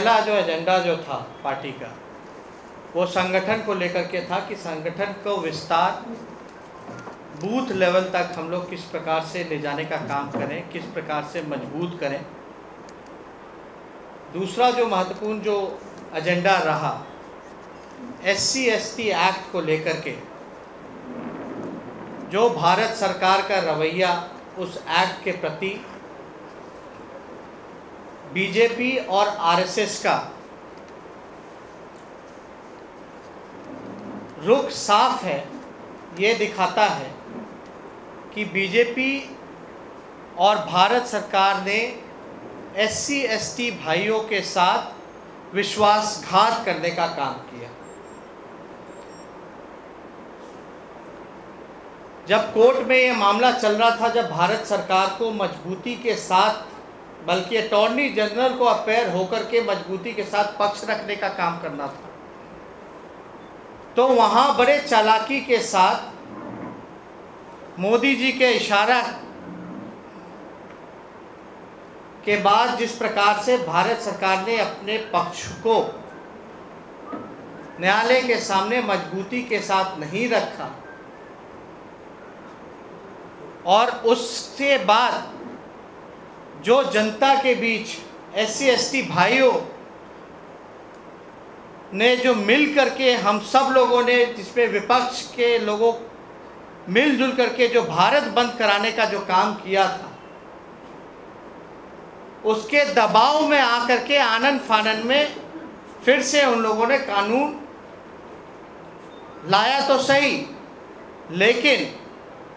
पहला जो एजेंडा जो था पार्टी का वो संगठन को लेकर के था कि संगठन को विस्तार बूथ लेवल तक हम लोग किस प्रकार से ले जाने का काम करें, किस प्रकार से मजबूत करें। दूसरा जो महत्वपूर्ण जो एजेंडा रहा SC/ST एक्ट को लेकर के, जो भारत सरकार का रवैया उस एक्ट के प्रति बीजेपी और RSS का रुख साफ है। ये दिखाता है कि बीजेपी और भारत सरकार ने SC/ST भाइयों के साथ विश्वासघात करने का काम किया। जब कोर्ट में ये मामला चल रहा था, जब भारत सरकार को मजबूती के साथ, बल्कि अटॉर्नी जनरल को अपेयर होकर के मजबूती के साथ पक्ष रखने का काम करना था, तो वहाँ बड़े चालाकी के साथ मोदी जी के इशारा के बाद जिस प्रकार से भारत सरकार ने अपने पक्ष को न्यायालय के सामने मजबूती के साथ नहीं रखा, और उसके बाद जो जनता के बीच SC/ST भाइयों ने जो मिल करके, हम सब लोगों ने, जिसमें विपक्ष के लोगों मिलजुल करके जो भारत बंद कराने का जो काम किया था, उसके दबाव में आकर के आनन फानन में फिर से उन लोगों ने कानून लाया तो सही, लेकिन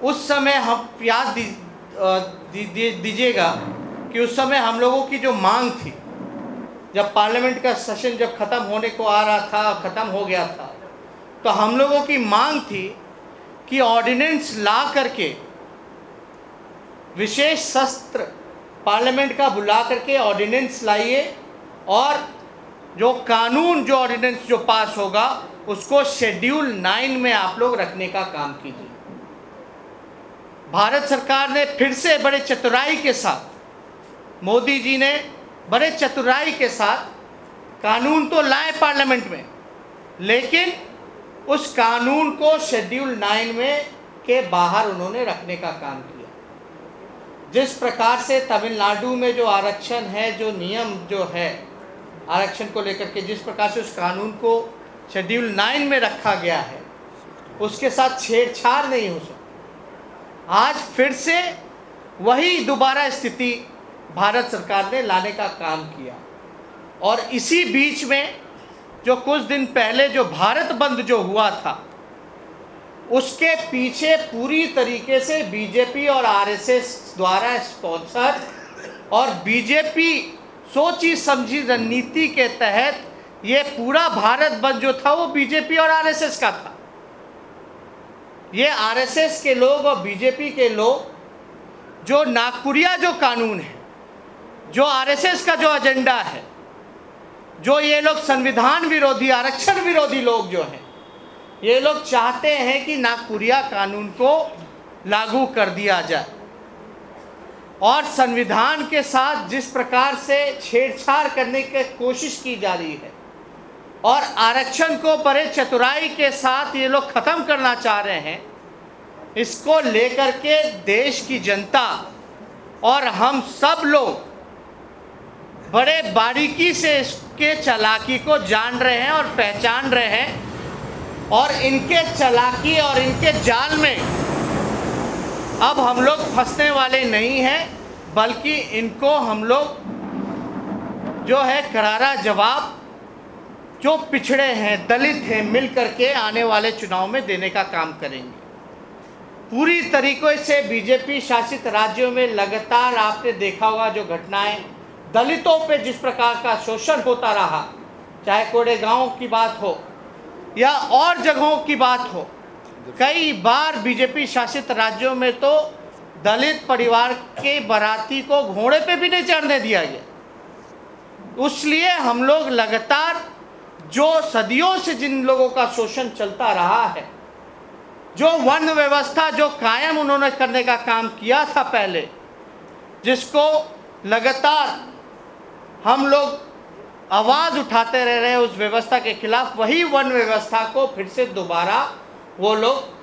उस समय हम याद दीजिएगा कि उस समय हम लोगों की जो मांग थी, जब पार्लियामेंट का सेशन जब ख़त्म होने को आ रहा था, ख़त्म हो गया था, तो हम लोगों की मांग थी कि ऑर्डिनेंस ला करके विशेष सत्र पार्लियामेंट का बुला करके ऑर्डिनेंस लाइए, और जो कानून, जो ऑर्डिनेंस जो पास होगा उसको शेड्यूल 9 में आप लोग रखने का काम कीजिए। भारत सरकार ने फिर से बड़े चतुराई के साथ, मोदी जी ने बड़े चतुराई के साथ कानून तो लाए पार्लियामेंट में, लेकिन उस कानून को शेड्यूल 9 में के बाहर उन्होंने रखने का काम किया। जिस प्रकार से तमिलनाडु में जो आरक्षण है, जो नियम जो है आरक्षण को लेकर के, जिस प्रकार से उस कानून को शेड्यूल 9 में रखा गया है, उसके साथ छेड़छाड़ नहीं हो सकती। आज फिर से वही दोबारा स्थिति भारत सरकार ने लाने का काम किया, और इसी बीच में जो कुछ दिन पहले जो भारत बंद जो हुआ था, उसके पीछे पूरी तरीके से बीजेपी और RSS द्वारा स्पॉन्सर, और बीजेपी सोची समझी रणनीति के तहत ये पूरा भारत बंद जो था वो बीजेपी और RSS का था। ये RSS के लोग और बीजेपी के लोग जो नागपुरिया जो कानून है, जो RSS का जो एजेंडा है, जो ये लोग संविधान विरोधी, आरक्षण विरोधी लोग जो हैं, ये लोग चाहते हैं कि नागपुरिया कानून को लागू कर दिया जाए, और संविधान के साथ जिस प्रकार से छेड़छाड़ करने की कोशिश की जा रही है, और आरक्षण को बड़े चतुराई के साथ ये लोग ख़त्म करना चाह रहे हैं, इसको लेकर के देश की जनता और हम सब लोग बड़े बारीकी से इसके चालाकी को जान रहे हैं और पहचान रहे हैं, और इनके चालाकी और इनके जाल में अब हम लोग फंसने वाले नहीं हैं, बल्कि इनको हम लोग जो है करारा जवाब, जो पिछड़े हैं, दलित हैं, मिल करके आने वाले चुनाव में देने का काम करेंगे। पूरी तरीके से बीजेपी शासित राज्यों में लगातार आपने देखा होगा जो घटनाएं, दलितों पे जिस प्रकार का शोषण होता रहा, चाहे कोडेगांव की बात हो या और जगहों की बात हो, कई बार बीजेपी शासित राज्यों में तो दलित परिवार के बाराती को घोड़े पे भी नहीं चढ़ने दिया गया। इसलिए हम लोग लगातार जो सदियों से जिन लोगों का शोषण चलता रहा है, जो वर्ण व्यवस्था जो कायम उन्होंने करने का काम किया था पहले, जिसको लगातार हम लोग आवाज़ उठाते रह रहे हैं उस व्यवस्था के खिलाफ, वही वन व्यवस्था को फिर से दोबारा वो लोग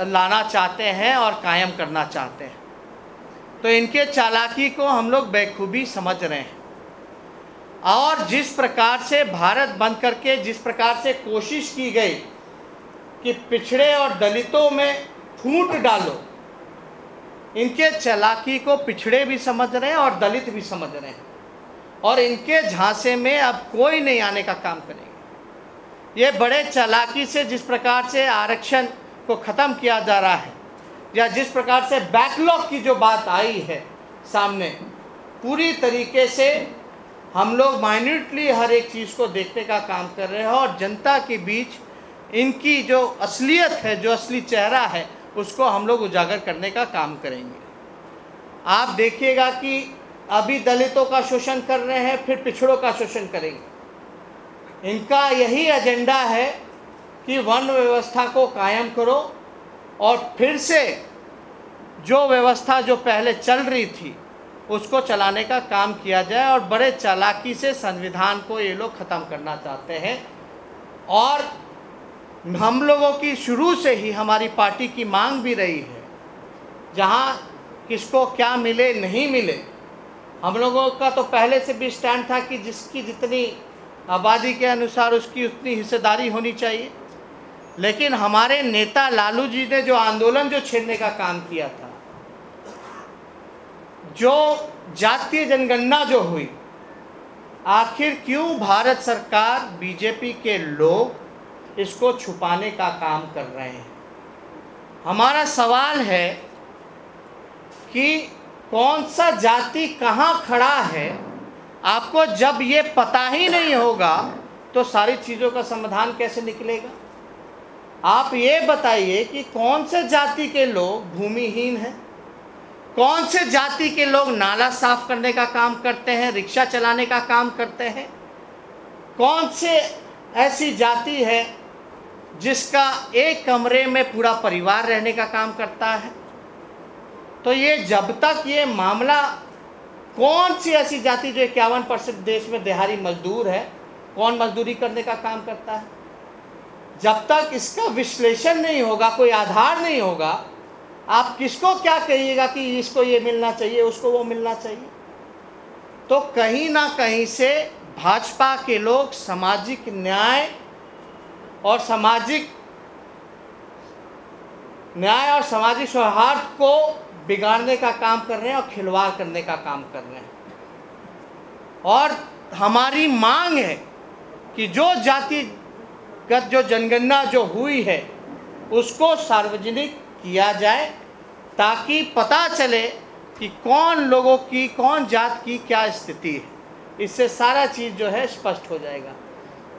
लाना चाहते हैं और कायम करना चाहते हैं। तो इनके चालाकी को हम लोग बेखूबी समझ रहे हैं। और जिस प्रकार से भारत बंद करके जिस प्रकार से कोशिश की गई कि पिछड़े और दलितों में फूट डालो, इनके चालाकी को पिछड़े भी समझ रहे हैं और दलित भी समझ रहे हैं, और इनके झांसे में अब कोई नहीं आने का काम करेंगे। ये बड़े चालाकी से जिस प्रकार से आरक्षण को ख़त्म किया जा रहा है, या जिस प्रकार से बैकलॉग की जो बात आई है सामने, पूरी तरीके से हम लोग माइन्यूटली हर एक चीज़ को देखने का काम कर रहे हैं और जनता के बीच इनकी जो असलियत है, जो असली चेहरा है, उसको हम लोग उजागर करने का काम करेंगे। आप देखिएगा कि अभी दलितों का शोषण कर रहे हैं, फिर पिछड़ों का शोषण करेंगे। इनका यही एजेंडा है कि वन व्यवस्था को कायम करो और फिर से जो व्यवस्था जो पहले चल रही थी उसको चलाने का काम किया जाए, और बड़े चालाकी से संविधान को ये लोग ख़त्म करना चाहते हैं। और हम लोगों की शुरू से ही हमारी पार्टी की मांग भी रही है, जहाँ किसको क्या मिले नहीं मिले, हम लोगों का तो पहले से भी स्टैंड था कि जिसकी जितनी आबादी के अनुसार उसकी उतनी हिस्सेदारी होनी चाहिए। लेकिन हमारे नेता लालू जी ने जो आंदोलन जो छेड़ने का काम किया था, जो जातीय जनगणना जो हुई, आखिर क्यों भारत सरकार, बीजेपी के लोग इसको छुपाने का काम कर रहे हैं? हमारा सवाल है कि कौन सा जाति कहाँ खड़ा है। आपको जब ये पता ही नहीं होगा तो सारी चीज़ों का समाधान कैसे निकलेगा? आप ये बताइए कि कौन से जाति के लोग भूमिहीन हैं, कौन से जाति के लोग नाला साफ करने का काम करते हैं, रिक्शा चलाने का काम करते हैं, कौन से ऐसी जाति है जिसका एक कमरे में पूरा परिवार रहने का काम करता है। तो ये जब तक ये मामला, कौन सी ऐसी जाति जो 51% देश में दिहाड़ी मजदूर है, कौन मजदूरी करने का काम करता है, जब तक इसका विश्लेषण नहीं होगा, कोई आधार नहीं होगा, आप किसको क्या कहिएगा कि इसको ये मिलना चाहिए, उसको वो मिलना चाहिए। तो कहीं ना कहीं से भाजपा के लोग सामाजिक न्याय और सामाजिक सौहार्द को बिगाड़ने का काम कर रहे हैं और खिलवाड़ करने का काम कर रहे हैं। और हमारी मांग है कि जो जातिगत जो जनगणना जो हुई है उसको सार्वजनिक किया जाए, ताकि पता चले कि कौन लोगों की, कौन जात की क्या स्थिति है। इससे सारा चीज़ जो है स्पष्ट हो जाएगा।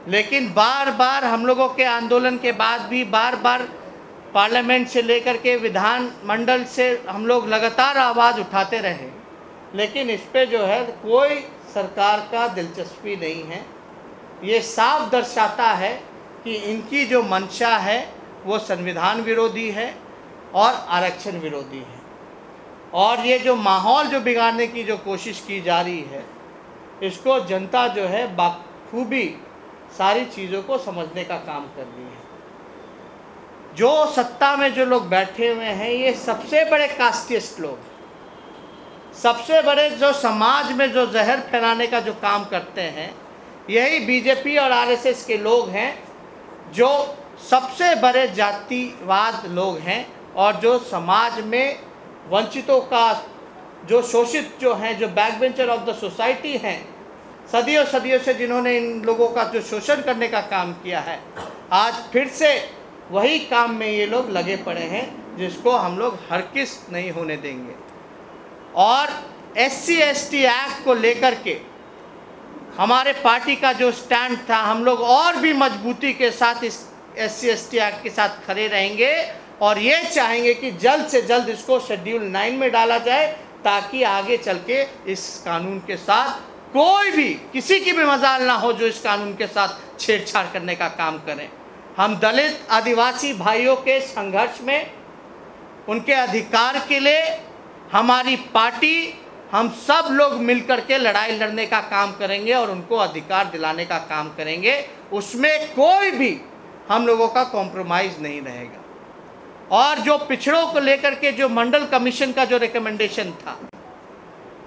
लेकिन बार बार हम लोगों के आंदोलन के बाद भी बार बार पार्लियामेंट से लेकर के विधान मंडल से हम लोग लगातार आवाज़ उठाते रहे, लेकिन इस पे जो है कोई सरकार का दिलचस्पी नहीं है। ये साफ दर्शाता है कि इनकी जो मंशा है वो संविधान विरोधी है और आरक्षण विरोधी है। और ये जो माहौल जो बिगाड़ने की जो कोशिश की जा रही है, इसको जनता जो है बखूबी सारी चीज़ों को समझने का काम कर रही है। जो सत्ता में जो लोग बैठे हुए हैं, ये सबसे बड़े कास्टिस्ट लोग, सबसे बड़े जो समाज में जो जहर फैलाने का जो काम करते हैं, यही बीजेपी और आरएसएस के लोग हैं, जो सबसे बड़े जातिवाद लोग हैं और जो समाज में वंचितों का, जो शोषित जो हैं, जो back bencher of the society हैं, सदियों सदियों से जिन्होंने इन लोगों का जो शोषण करने का काम किया है, आज फिर से वही काम में ये लोग लगे पड़े हैं, जिसको हम लोग हरगिज़ नहीं होने देंगे। और SC/ST एक्ट को लेकर के हमारे पार्टी का जो स्टैंड था, हम लोग और भी मजबूती के साथ इस SC/ST एक्ट के साथ खड़े रहेंगे और ये चाहेंगे कि जल्द से जल्द इसको शेड्यूल 9 में डाला जाए, ताकि आगे चल के इस कानून के साथ कोई भी, किसी की भी मजाल ना हो जो इस कानून के साथ छेड़छाड़ करने का काम करें। हम दलित आदिवासी भाइयों के संघर्ष में, उनके अधिकार के लिए हमारी पार्टी हम सब लोग मिलकर के लड़ाई लड़ने का काम करेंगे और उनको अधिकार दिलाने का काम करेंगे। उसमें कोई भी हम लोगों का कॉम्प्रोमाइज़ नहीं रहेगा। और जो पिछड़ों को लेकर के जो मंडल कमीशन का जो रिकमेंडेशन था,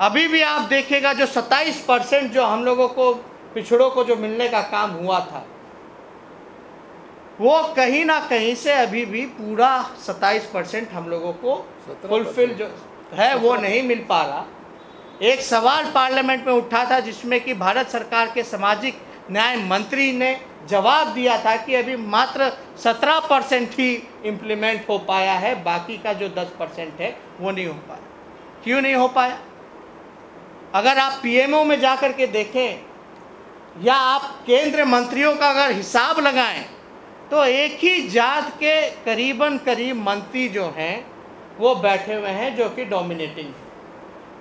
अभी भी आप देखिएगा जो 27% जो हम लोगों को पिछड़ों को जो मिलने का काम हुआ था, वो कहीं ना कहीं से अभी भी पूरा 27% हम लोगों को फुलफिल जो है वो नहीं मिल पा रहा। एक सवाल पार्लियामेंट में उठा था जिसमें कि भारत सरकार के सामाजिक न्याय मंत्री ने जवाब दिया था कि अभी मात्र 17% ही इम्प्लीमेंट हो पाया है, बाकी का जो 10% है वो नहीं हो पाया। क्यों नहीं हो पाया? अगर आप पीएमओ में जा कर के देखें या आप केंद्र मंत्रियों का अगर हिसाब लगाएं तो एक ही जात के करीब मंत्री जो हैं वो बैठे हुए हैं जो कि डोमिनेटिंग है।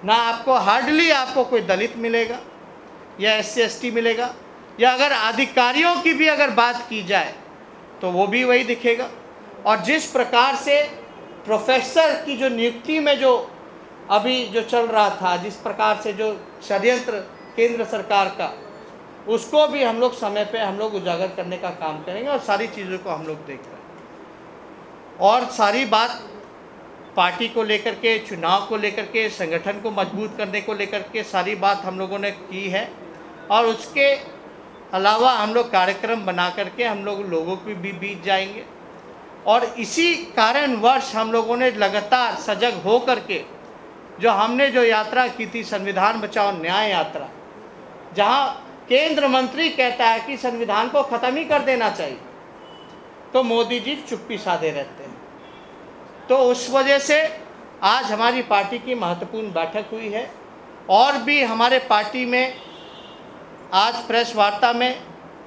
ना आपको हार्डली आपको कोई दलित मिलेगा या SC/ST मिलेगा, या अगर अधिकारियों की भी अगर बात की जाए तो वो भी वही दिखेगा। और जिस प्रकार से प्रोफेसर की जो नियुक्ति में जो अभी जो चल रहा था, जिस प्रकार से जो षड्यंत्र केंद्र सरकार का, उसको भी हम लोग समय पे हम लोग उजागर करने का काम करेंगे और सारी चीज़ों को हम लोग देख रहे हैं। और सारी बात पार्टी को लेकर के, चुनाव को लेकर के, संगठन को मजबूत करने को लेकर के सारी बात हम लोगों ने की है। और उसके अलावा हम लोग कार्यक्रम बना करके हम लोगों के भी बीच जाएंगे। और इसी कारणवश हम लोगों ने लगातार सजग हो करके जो हमने जो यात्रा की थी, संविधान बचाओ न्याय यात्रा, जहां केंद्र मंत्री कहता है कि संविधान को ख़त्म ही कर देना चाहिए, तो मोदी जी चुप्पी साधे रहते हैं। तो उस वजह से आज हमारी पार्टी की महत्वपूर्ण बैठक हुई है। और भी हमारे पार्टी में आज प्रेस वार्ता में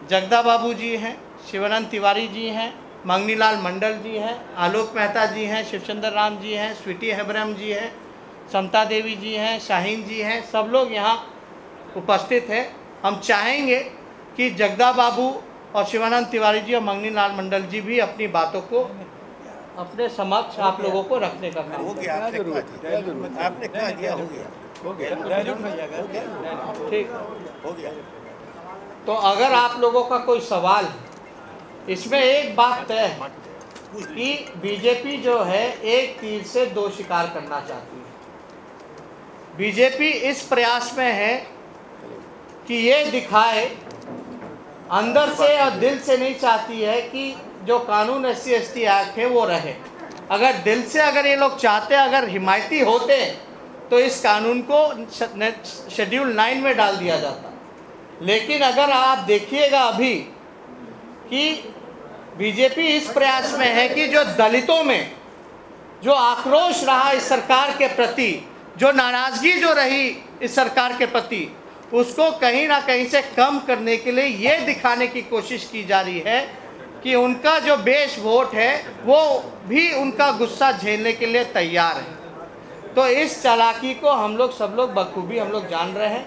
जगदा बाबू जी हैं, शिवानंद तिवारी जी हैं, मंगनीलाल मंडल जी हैं, आलोक मेहता जी हैं, शिवचंद्र राम जी हैं, स्वीटी हेब्रम जी हैं, समता देवी जी हैं, शाहीन जी हैं, सब लोग यहाँ उपस्थित हैं। हम चाहेंगे कि जगदा बाबू और शिवानंद तिवारी जी और मंगनीलाल मंडल जी भी अपनी बातों को अपने समक्ष आप लोगों को रखने का काम हो गया। आपने कहा दिया, हो गया। ठीक हो गया। तो अगर आप लोगों का कोई सवाल है, इसमें एक बात तय है कि बीजेपी जो है एक तीर से दो शिकार करना चाहती है। बीजेपी इस प्रयास में है कि ये दिखाए, अंदर से और दिल से नहीं चाहती है कि जो कानून SC/ST एक्ट है वो रहे। अगर दिल से अगर ये लोग चाहते, अगर हिमायती होते तो इस कानून को शेड्यूल 9 में डाल दिया जाता। लेकिन अगर आप देखिएगा अभी कि बीजेपी इस प्रयास में है कि जो दलितों में जो आक्रोश रहा इस सरकार के प्रति, जो नाराज़गी जो रही इस सरकार के प्रति, उसको कहीं ना कहीं से कम करने के लिए ये दिखाने की कोशिश की जा रही है कि उनका जो बेस वोट है वो भी उनका गुस्सा झेलने के लिए तैयार है। तो इस चालाकी को हम लोग सब लोग बखूबी हम लोग जान रहे हैं।